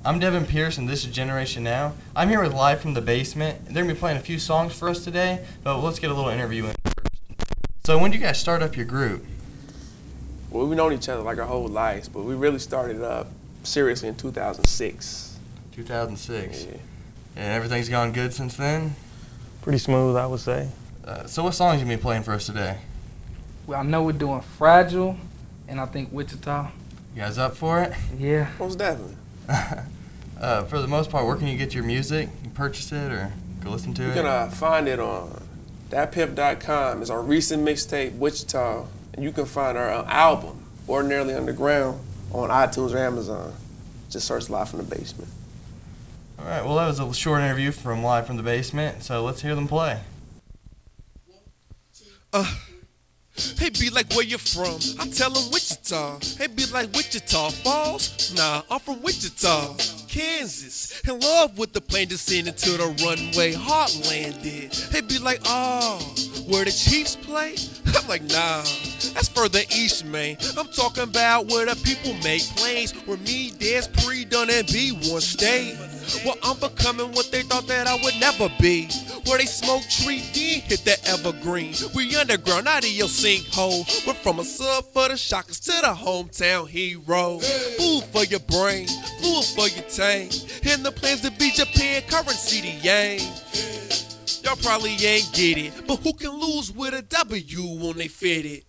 I'm Devin Pierce, and this is Generation Now. I'm here with Live from the Basement. They're going to be playing a few songs for us today, but let's get a little interview in first. So when did you guys start up your group? Well, we've known each other like our whole lives, but we really started up seriously in 2006. 2006. Yeah. And everything's gone good since then? Pretty smooth, I would say. So what songs you going to be playing for us today? Well, I know we're doing Fragile, and I think Wichita. You guys up for it? Yeah. Most definitely. For the most part, where can you get your music? You can purchase it or go listen to You it? can find it on thatpimp.com. It's our recent mixtape, Wichita. And you can find our album, Ordinarily Underground, on iTunes or Amazon. Just search Live from the Basement. All right, well, that was a short interview from Live from the Basement, so let's hear them play. Hey, be like where you from? I tell them Wichita. Hey, be like Wichita Falls? Nah, I'm from Wichita, Kansas. In love with the plane descending to the runway, heartlanded. Hey, be like, oh, where the Chiefs play? I'm like, nah, that's further east, man. I'm talking about where the people make planes, where me, dance, pre-done, and B1 stay. Well, I'm becoming what they thought that I would never be. Where they smoke tree, then hit the evergreen. We underground, out of your sinkhole. We're from a sub for the shockers to the hometown hero. Food for your brain, fluid for your tank. And the plans to be Japan currency the yang. Y'all probably ain't get it, but who can lose with a W when they fit it?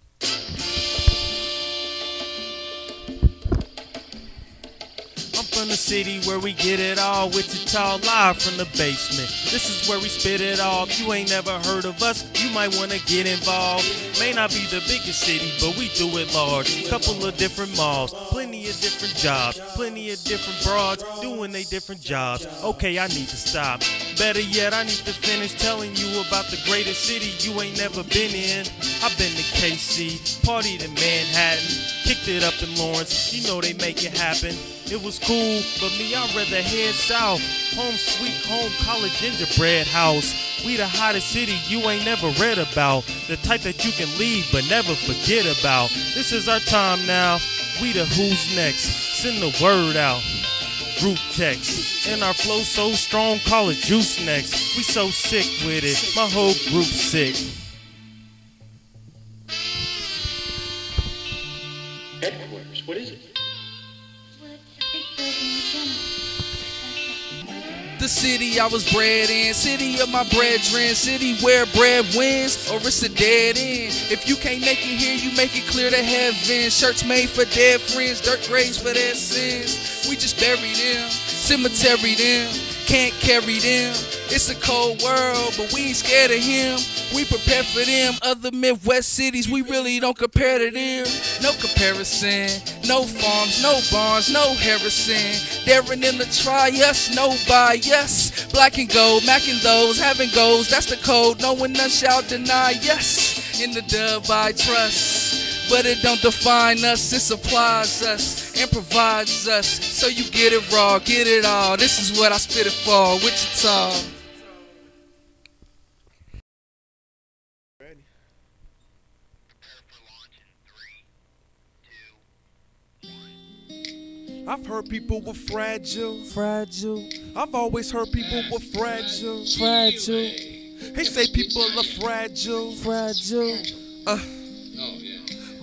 I'm from the city where we get it all, Wichita, live from the basement. This is where we spit it all. If you ain't never heard of us, you might want to get involved. May not be the biggest city, but we do it large. Couple of different malls, plenty of different jobs, plenty of different broads doing they different jobs. Okay, I need to stop. Better yet, I need to finish telling you about the greatest city you ain't never been in. I've been to KC, partied in Manhattan, kicked it up in Lawrence. You know they make it happen. It was cool, but me, I'd rather head south. Home sweet home, college gingerbread house. We the hottest city you ain't never read about. The type that you can leave but never forget about. This is our time now. We the who's next. Send the word out. Group text. And our flow so strong, call it juice next. We so sick with it. My whole group's sick. Headquarters, what is it? The city I was bred in, city of my brethren, city where bread wins, or it's a dead end. If you can't make it here, you make it clear to heaven. Shirts made for dead friends, dirt graves for their sins. We just bury them, cemetery them, can't carry them. It's a cold world, but we ain't scared of him. We prepare for them. Other Midwest cities, we really don't compare to them. No comparison, no farms, no barns, no Harrison. Daring them to try us, no bias. Black and gold, macking those, having goals, that's the code. No one none shall deny us. In the dub I trust, but it don't define us, it supplies us and provides us. So you get it raw, get it all. This is what I spit it for, Wichita. I've heard people were fragile. Fragile, I've always heard people were fragile. fragile, They say people are fragile. fragile.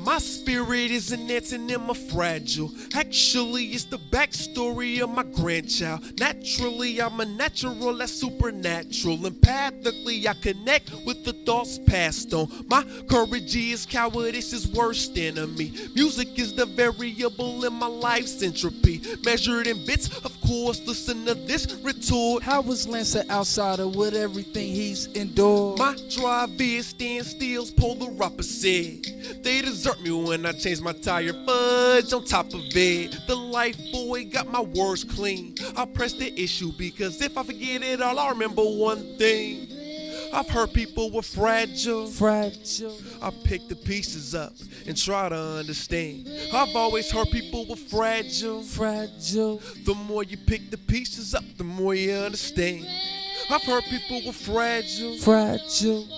My spirit is an antonym of fragile. Actually, it's the backstory of my grandchild. Naturally, I'm a natural, that's supernatural. Empathically, I connect with the thoughts passed on. My courage is cowardice, is worst enemy. Music is the variable in my life's entropy. Measured in bits, of course, listen to this retort. How was Lance an outsider with everything he's endured? My drive is stand still's polar opposite. They desert me when I change my tire, fudge on top of it. The life boy got my words clean. I press the issue because if I forget it all, I remember one thing. I've heard people were fragile. Fragile, I pick the pieces up and try to understand. I've always heard people were fragile. fragile, The more you pick the pieces up, the more you understand. I've heard people were fragile. fragile,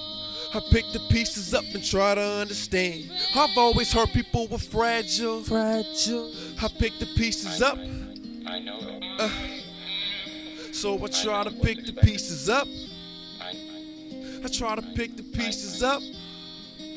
I pick the pieces up and try to understand. I've always heard people were fragile. fragile, I pick the pieces up I know. So I try to pick the pieces up. I try to pick the pieces up.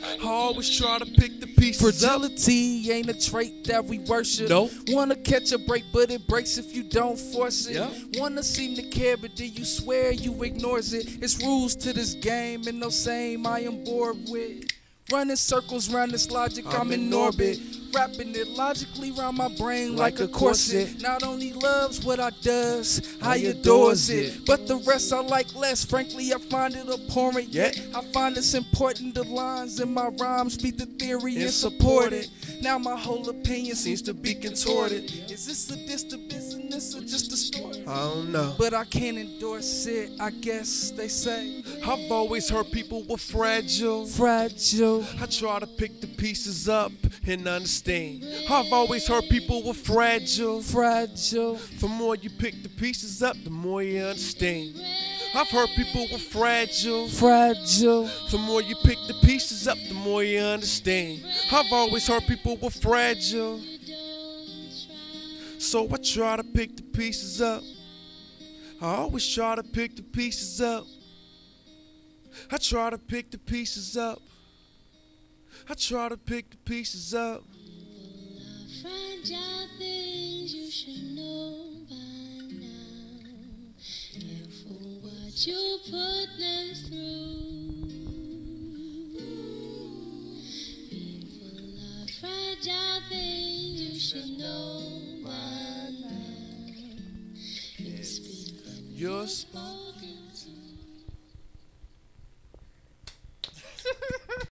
I always try to pick the pieces up. Fragility ain't a trait that we worship. No. Wanna catch a break, but it breaks if you don't force it. Yeah. Wanna seem to care, but then you swear you ignores it. It's rules to this game, and no same I am bored with. Running circles round this logic, I'm in orbit. Wrapping it logically round my brain like a corset. Not only loves what I does, I adores it. But the rest I like less. Frankly, I find it abhorrent. Yet I find it's important the lines in my rhymes feed the theory and support it. Now my whole opinion seems to be contorted. Is this a diss to business or just a story? I don't know. But I can't endorse it, I guess they say. I've always heard people were fragile. Fragile. I try to pick the pieces up and understand. I've always heard people were fragile. Fragile. The more you pick the pieces up, the more you understand. I've heard people were fragile. Fragile. The more you pick the pieces up, the more you understand. I've always heard people were fragile. So I try to pick the pieces up. I always try to pick the pieces up. I try to pick the pieces up. I try to pick the pieces up. Fragile things you should know by now. Careful what you put them through. Being full of fragile things you should know by now. You speak when You're you're spoken.